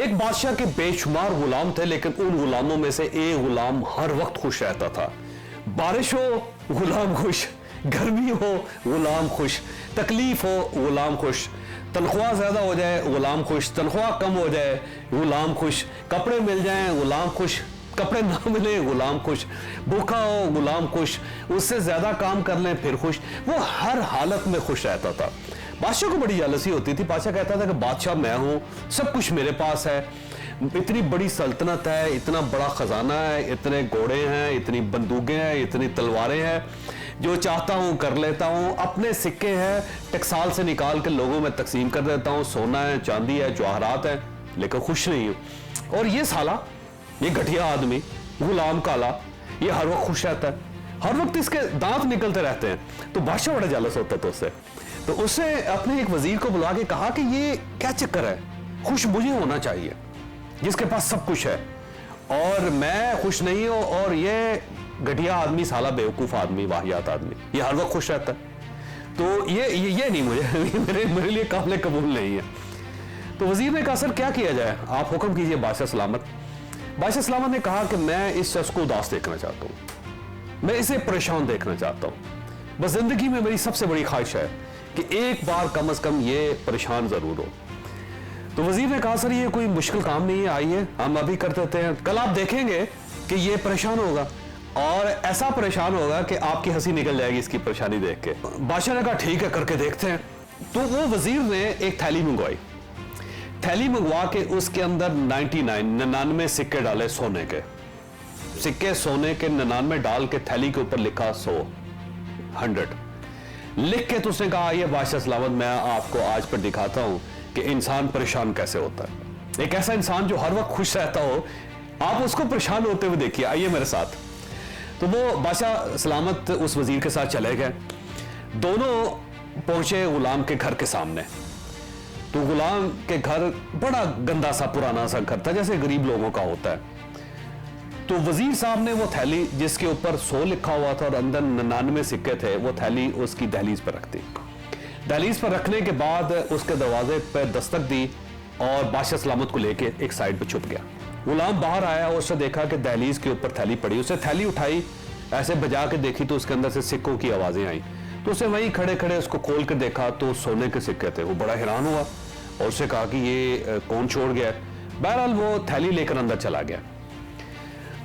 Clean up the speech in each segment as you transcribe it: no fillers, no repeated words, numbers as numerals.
एक बादशाह के बेशुमार गुलाम थे, लेकिन उन गुलामों में से एक गुलाम हर वक्त खुश रहता था। बारिश हो गुलाम खुश, गर्मी हो गुलाम खुश, तकलीफ हो गुलाम खुश, तनख्वाह ज्यादा हो जाए गुलाम खुश, तनख्वाह कम हो जाए गुलाम खुश, कपड़े मिल जाएं गुलाम खुश, कपड़े ना मिले गुलाम खुश, भूखा हो गुलाम खुश, उससे ज्यादा काम कर लें फिर खुश। वो हर हालत में खुश रहता था। बादशाह को बड़ी जालसी होती थी। बादशाह कहता था कि बादशाह मैं हूं, सब कुछ मेरे पास है, इतनी बड़ी सल्तनत है, इतना बड़ा खजाना है, इतने घोड़े हैं, इतनी बंदूकें हैं, इतनी तलवारें हैं, जो चाहता हूं कर लेता हूं, अपने सिक्के हैं टकसाल से निकाल के लोगों में तकसीम कर देता हूं, सोना है, चांदी है, जवाहरात है, लेकिन खुश नहीं हूं। और ये साला, ये घटिया आदमी, गुलाम काला, ये हर वक्त खुश रहता है, हर वक्त इसके दांत निकलते रहते हैं। तो बादशाह बड़ा जालस होता था उससे। तो उसने अपने एक वजीर को बुला के कहा कि ये क्या चक्कर है, खुश मुझे होना चाहिए जिसके पास सब कुछ है, और मैं खुश नहीं हूं, और ये घटिया आदमी, साला बेवकूफ आदमी, वाहियात आदमी, ये हर वक्त खुश रहता है। तो ये नहीं, मुझे मेरे लिए काबिल कबूल नहीं है। तो वजीर ने कहा सर क्या किया जाए, आप हुक्म कीजिए बादशाह सलामत। बादशाह सलामत ने कहा कि मैं इस शख्स को उदास देखना चाहता हूं, मैं इसे परेशान देखना चाहता हूं। बस जिंदगी में मेरी सबसे बड़ी ख्वाहिश है कि एक बार कम से कम ये परेशान जरूर हो। तो वजीर ने कहा सर ये कोई मुश्किल काम नहीं है, आइए हम अभी कर देते हैं, कल आप देखेंगे कि ये परेशान होगा, और ऐसा परेशान होगा कि आपकी हंसी निकल जाएगी इसकी परेशानी देख के। बादशाह ने कहा ठीक है, करके देखते हैं। तो वो वजीर ने एक थैली मंगवाई, थैली मंगवा के उसके अंदर 99 सिक्के डाले, सोने के सिक्के, सोने के 99 डाल के थैली के ऊपर लिखा 100 लिख के। तो उसने कहा ये बादशाह सलामत, मैं आपको आज पर दिखाता हूं कि इंसान परेशान कैसे होता है। एक ऐसा इंसान जो हर वक्त खुश रहता हो, आप उसको परेशान होते हुए देखिए, आइए मेरे साथ। तो वो बादशाह सलामत उस वजीर के साथ चले गए। दोनों पहुंचे गुलाम के घर के सामने। तो गुलाम के घर बड़ा गंदा सा पुराना सा घर था, जैसे गरीब लोगों का होता है। तो वजीर साहब ने वो थैली जिसके ऊपर 100 लिखा हुआ था और अंदर 99 सिक्के थे, वो थैली उसकी दहलीज पर रख दी। दहलीज पर रखने के बाद उसके दरवाजे पर दस्तक दी और बादशाह सलामत को लेके एक साइड पे छुप गया। गुलाम बाहर आया और उसने देखा कि दहलीज के ऊपर थैली पड़ी। उसने थैली उठाई, ऐसे बजा के देखी तो उसके अंदर से सिक्कों की आवाजें आई। तो उसे वहीं खड़े खड़े उसको खोल कर देखा तो सोने के सिक्के थे। वो बड़ा हैरान हुआ और उससे कहा कि ये कौन छोड़ गया। बहरहाल वो थैली लेकर अंदर चला गया।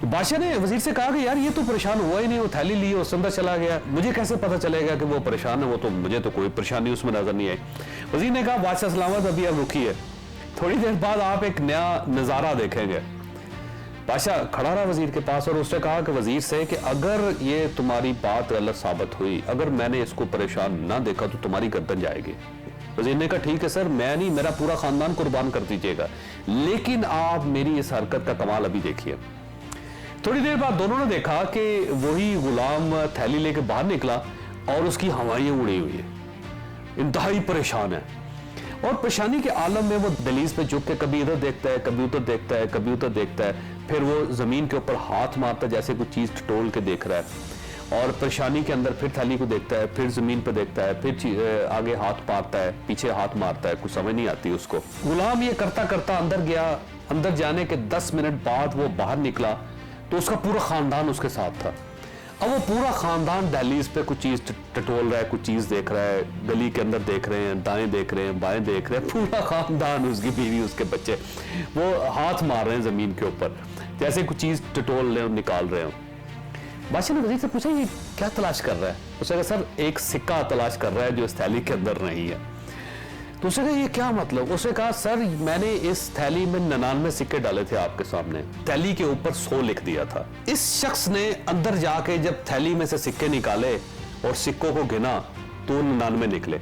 बादशाह ने वजीर से कहा कि यार ये तो परेशान हुआ ही नहीं, वो थैली ली उसके अंदर चला गया, मुझे कैसे पता चलेगा कि वो परेशान है, वो तो मुझे तो कोई परेशानी उसमें नजर नहीं आई। वजीर ने कहा बादशाह सलामत अभी आप रुकिए, थोड़ी देर बाद आप एक नया नजारा देखेंगे। बादशाह खड़ा रहा वजीर के पास और उसने कहा कि वजीर से कि अगर ये तुम्हारी बात गलत साबित हुई, अगर मैंने इसको परेशान ना देखा तो तुम्हारी गर्दन जाएगी। वजीर ने कहा ठीक है सर, मैं नहीं, मेरा पूरा खानदान कुर्बान कर दीजिएगा, लेकिन आप मेरी इस हरकत का कमाल अभी देखिए। थोड़ी देर बाद दोनों ने देखा कि वही गुलाम थैली लेके बाहर निकला और उसकी हवाइयां उड़ी हुई है, इंतहाई परेशान है। और परेशानी के आलम में वो दहलीज पे झुक के कभी इधर देखता है, कभी उधर देखता है, कभी उधर देखता है, फिर वो जमीन के ऊपर हाथ मारता है जैसे कुछ चीज टटोल के देख रहा है, और परेशानी के अंदर फिर थैली को देखता है, फिर जमीन पे देखता है, फिर आगे हाथ मारता है, पीछे हाथ मारता है, कुछ समझ नहीं आती उसको। गुलाम ये करता करता अंदर गया। अंदर जाने के 10 मिनट बाद वो बाहर निकला तो उसका पूरा खानदान उसके साथ था। अब वो पूरा खानदान दहलीज पे कुछ चीज टटोल रहा है, कुछ चीज देख रहा है, गली के अंदर देख रहे हैं, दाएं देख रहे हैं, बाएं देख रहे हैं, पूरा खानदान, उसकी बीवी, उसके बच्चे, वो हाथ मार रहे हैं जमीन के ऊपर जैसे कुछ चीज टटोल रहे हो, निकाल रहे हो। बादशाह ने वजीर से पूछा ये क्या तलाश कर रहा है। उसने कहा सर एक सिक्का तलाश कर रहा है जो इस थैली के अंदर नहीं है। तो उसने कहा ये क्या मतलब। उसने कहा सर मैंने इस थैली में 99 सिक्के डाले थे आपके सामने, थैली के ऊपर 100 लिख दिया था। इस शख्स ने अंदर जाके जब थैली में से सिक्के निकाले और सिक्कों को गिना तो 99 निकले।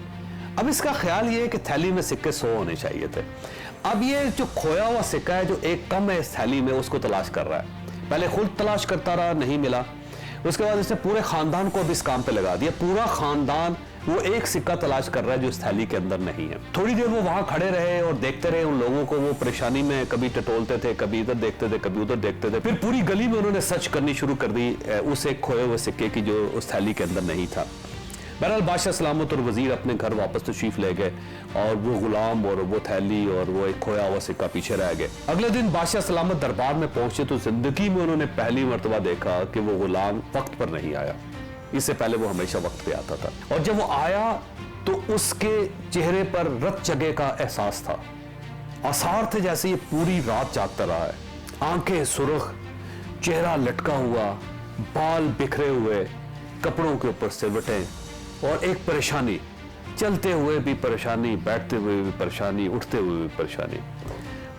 अब इसका ख्याल ये है कि थैली में सिक्के 100 होने चाहिए थे। अब ये जो खोया हुआ सिक्का है जो एक कम है इस थैली में, उसको तलाश कर रहा है। पहले खुद तलाश करता रहा, नहीं मिला। उसके बाद इसने पूरे खानदान को अब इस काम पे लगा दिया। पूरा खानदान वो एक सिक्का तलाश कर रहा है जो इस थैली के अंदर नहीं है। थोड़ी देर वो वहां खड़े रहे और देखते रहे उन लोगों को, वो परेशानी में कभी टटोलते थे, कभी इधर देखते थे, कभी उधर देखते थे। फिर पूरी गली में उन्होंने सर्च करनी शुरू कर दी उस एक खोए हुए सिक्के की जो उस थैली के अंदर नहीं था। बहरहाल बादशाह सलामत और वजीर अपने घर वापस तशरीफ ले गए और वो गुलाम और वो थैली और वो एक खोया हुआ सिक्का पीछे रह गए। अगले दिन बादशाह सलामत दरबार में पहुंचे तो जिंदगी में उन्होंने पहली मर्तबा देखा कि वो गुलाम वक्त पर नहीं आया। इससे पहले वो हमेशा वक्त पे आता था और जब वो आया तो उसके चेहरे पर रत जगह का एहसास था। आसार थे जैसे ये पूरी रात जागता रहा है। आंखें सुर्ख, चेहरा लटका हुआ, बाल बिखरे हुए, कपड़ों के ऊपर सिलवटें और एक परेशानी, चलते हुए भी परेशानी, बैठते हुए भी परेशानी, उठते हुए भी परेशानी।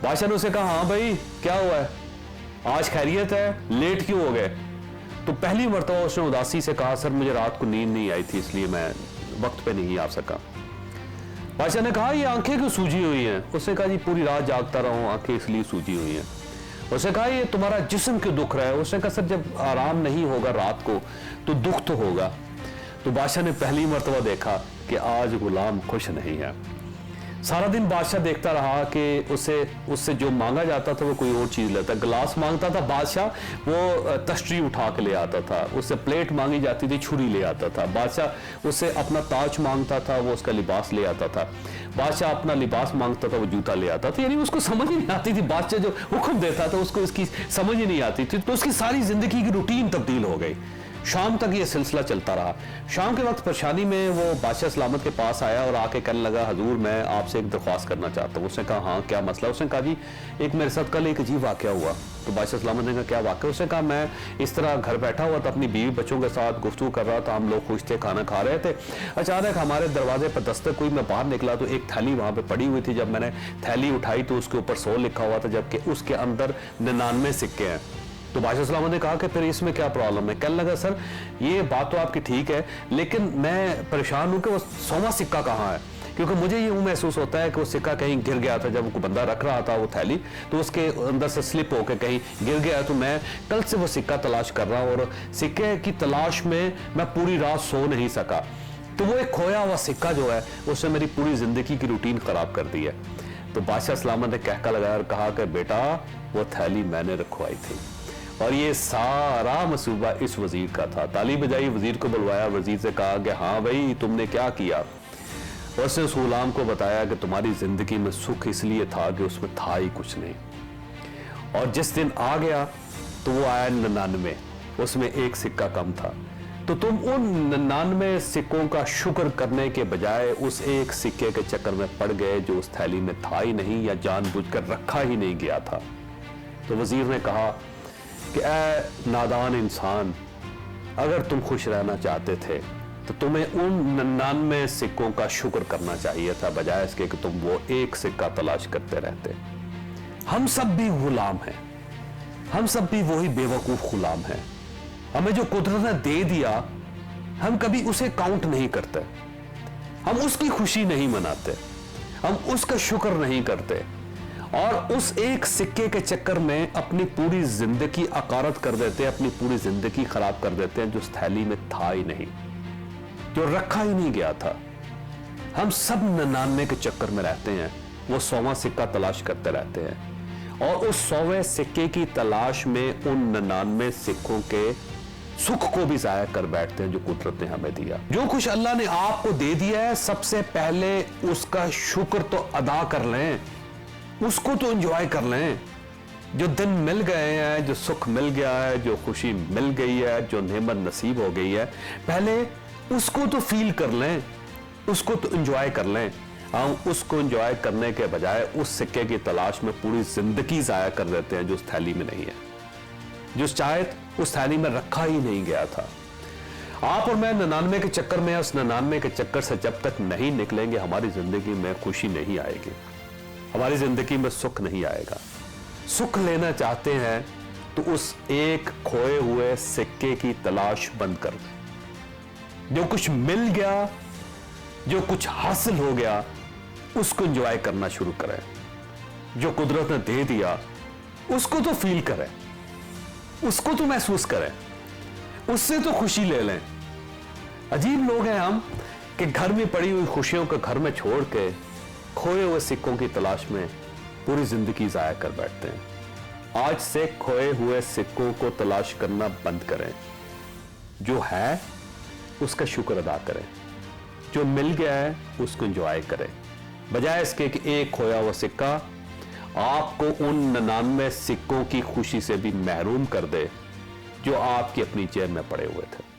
बादशाह ने उसे कहा, हाँ भाई क्या हुआ है, आज खैरियत है, लेट क्यों हो गए? तो पहली मर्तबा उसने उदासी से कहा, सर मुझे रात को नींद नहीं आई थी इसलिए मैं वक्त पे नहीं आ सका। बादशाह ने कहा, ये आंखें क्यों सूजी हुई हैं? उसने कहा, जी पूरी रात जागता रहा हूं, आंखें इसलिए सूजी हुई हैं। उसने कहा, ये तुम्हारा जिस्म क्यों दुख रहा है? उसने कहा, सर जब आराम नहीं होगा रात को तो दुख तो होगा। तो बादशाह ने पहली मर्तबा देखा कि आज गुलाम खुश नहीं है। सारा दिन बादशाह देखता रहा कि उससे जो मांगा जाता था वो कोई और चीज लेता। गिलास मांगता था बादशाह, वो तश्तरी उठा के ले आता था। उससे प्लेट मांगी जाती थी, छुरी ले आता था। बादशाह उससे अपना ताज मांगता था, वो उसका लिबास ले आता था। बादशाह अपना लिबास मांगता था, वो जूता ले आता था। यानी उसको समझ ही नहीं आती थी, बादशाह जो हुक्म देता था उसको इसकी समझ ही नहीं आती थी। तो उसकी सारी जिंदगी की रूटीन तब्दील हो गई। शाम तक ये सिलसिला चलता रहा। शाम के वक्त परेशानी में वो बादशाह सलामत के पास आया और आके कहने लगा, हजूर मैं आपसे एक दरख्वास्त करना चाहता हूँ। उसने कहा, हाँ क्या मसला? उसने कहा, जी एक मेरे साथ कल एक अजीब वाकया हुआ। तो बादशाह सलामत ने कहा, क्या वाकया? उसने कहा, मैं इस तरह घर बैठा हुआ था, अपनी बीवी बच्चों के साथ गुफ्तगू कर रहा था, हम लोग खुश थे, खाना खा रहे थे। अचानक हमारे दरवाजे पर दस्तक हुई, मैं बाहर निकला तो एक थैली वहां पर पड़ी हुई थी। जब मैंने थैली उठाई तो उसके ऊपर 100 लिखा हुआ था, जबकि उसके अंदर 99 सिक्के हैं। तो बादशाह सलामत ने कहा कि फिर इसमें क्या प्रॉब्लम है? कहने लगा, सर ये बात तो आपकी ठीक है, लेकिन मैं परेशान हूं कि वो 100वां सिक्का कहाँ है, क्योंकि मुझे ये महसूस होता है कि वो सिक्का कहीं गिर गया था। जब वो बंदा रख रहा था वो थैली, तो उसके अंदर से स्लिप होकर कहीं गिर गया। तो मैं कल से वो सिक्का तलाश कर रहा हूँ और सिक्के की तलाश में मैं पूरी रात सो नहीं सका। तो वो एक खोया हुआ सिक्का जो है उसने मेरी पूरी जिंदगी की रूटीन खराब कर दी है। तो बादशाह सलामत ने कहका लगाया और कहा कि बेटा वो थैली मैंने रखवाई थी और ये सारा मसूबा इस वजीर का था। ताली बजाई, वजीर को बुलवाया, वजीर से कहा कि हाँ भाई तुमने क्या किया? उसने उस गुलाम को बताया कि तुम्हारी जिंदगी में सुख इसलिए था कि उसमें था ही कुछ नहीं, और जिस दिन आ गया तो वो आया 99, उसमें एक सिक्का कम था। तो तुम उन 99 सिक्कों का शुक्र करने के बजाय उस एक सिक्के के चक्कर में पड़ गए जो उस थैली में था ही नहीं या जानबूझकर रखा ही नहीं गया था। तो वजीर ने कहा कि ऐ नादान इंसान, अगर तुम खुश रहना चाहते थे तो तुम्हें उन 99 सिक्कों का शुक्र करना चाहिए था, बजाय इसके कि तुम वो एक सिक्का तलाश करते रहते। हम सब भी गुलाम हैं, हम सब भी वही बेवकूफ गुलाम हैं। हमें जो कुदरत ने दे दिया हम कभी उसे काउंट नहीं करते, हम उसकी खुशी नहीं मनाते, हम उसका शुक्र नहीं करते और उस एक सिक्के के चक्कर में अपनी पूरी जिंदगी अकारत कर देते हैं, अपनी पूरी जिंदगी खराब कर देते हैं जो उस थैली में था ही नहीं, जो रखा ही नहीं गया था। हम सब 99 के चक्कर में रहते हैं, वो 100वां सिक्का तलाश करते रहते हैं और उस 100वें सिक्के की तलाश में उन 99 सिक्कों के सुख को भी जाया कर बैठते हैं जो कुदरत ने हमें दिया। जो कुछ अल्लाह ने आपको दे दिया है सबसे पहले उसका शुक्र तो अदा कर लें, उसको तो एंजॉय कर लें। जो दिन मिल गए हैं, जो सुख मिल गया है, जो खुशी मिल गई है, जो नेमत नसीब हो गई है, पहले उसको तो फील कर लें, उसको तो एंजॉय कर लें। हम उसको एंजॉय करने के बजाय उस सिक्के की तलाश में पूरी जिंदगी जाया कर देते हैं जो उस थैली में नहीं है, जो शायद उस थैली में रखा ही नहीं गया था। आप और मैं 99 के चक्कर में, उस 99 के चक्कर से जब तक नहीं निकलेंगे हमारी जिंदगी में खुशी नहीं आएगी, हमारी जिंदगी में सुख नहीं आएगा। सुख लेना चाहते हैं तो उस एक खोए हुए सिक्के की तलाश बंद कर दें। जो कुछ मिल गया, जो कुछ हासिल हो गया, उसको एंजॉय करना शुरू करें। जो कुदरत ने दे दिया उसको तो फील करें, उसको तो महसूस करें, उससे तो खुशी ले लें। अजीब लोग हैं हम कि घर में पड़ी हुई खुशियों को घर में छोड़ के खोए हुए सिक्कों की तलाश में पूरी जिंदगी जाया कर बैठते हैं। आज से खोए हुए सिक्कों को तलाश करना बंद करें, जो है उसका शुक्र अदा करें। जो मिल गया है उसको एंजॉय करें, बजाय इसके कि एक खोया हुआ सिक्का आपको उन 99 सिक्कों की खुशी से भी महरूम कर दे जो आपकी अपनी जेब में पड़े हुए थे।